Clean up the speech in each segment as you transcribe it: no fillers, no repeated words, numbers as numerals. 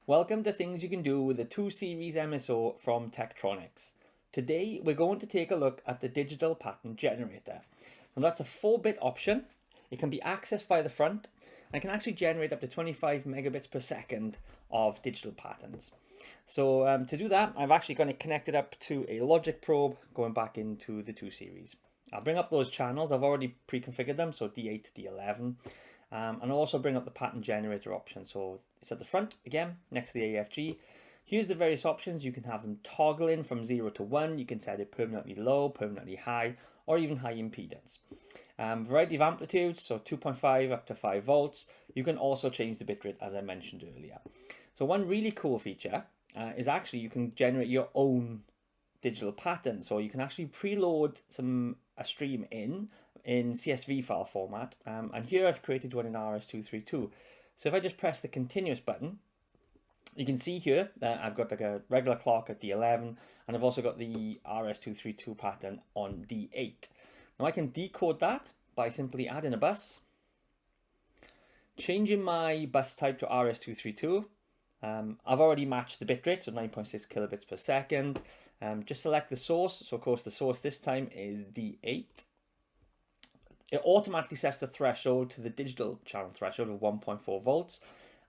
Welcome to things you can do with the 2 Series MSO from Tektronix. Today we're going to take a look at the digital pattern generator. Now that's a 4-bit option. It can be accessed by the front and can actually generate up to 25 megabits per second of digital patterns. So to do that, I've actually going to connect it up to a logic probe going back into the 2 Series. I'll bring up those channels. I've already pre-configured them, so D8 to D11. And I'll also bring up the pattern generator option. So it's at the front again, next to the AFG. Here's the various options. You can have them toggling from 0 to 1. You can set it permanently low, permanently high, or even high impedance. Variety of amplitudes, so 2.5 up to 5 volts. You can also change the bitrate as I mentioned earlier. So one really cool feature is actually you can generate your own digital pattern. So you can actually preload a stream in CSV file format, and here I've created one in RS-232. So if I just press the continuous button, you can see here that I've got like a regular clock at D11, and I've also got the RS-232 pattern on D8. Now I can decode that by simply adding a bus, changing my bus type to RS-232. I've already matched the bitrate, so 9.6 kilobits per second. Just select the source. So of course the source this time is D8. It automatically sets the threshold to the digital channel threshold of 1.4 volts.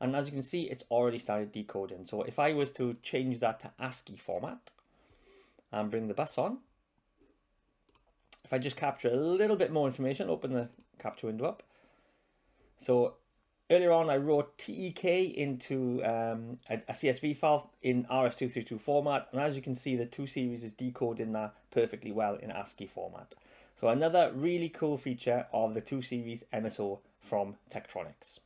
And as you can see, it's already started decoding. So if I was to change that to ASCII format and bring the bus on, if I just capture a little bit more information, open the capture window up. So earlier on, I wrote TEK into a CSV file in RS-232 format. And as you can see, the 2 Series is decoding that perfectly well in ASCII format. So another really cool feature of the 2 Series MSO from Tektronix.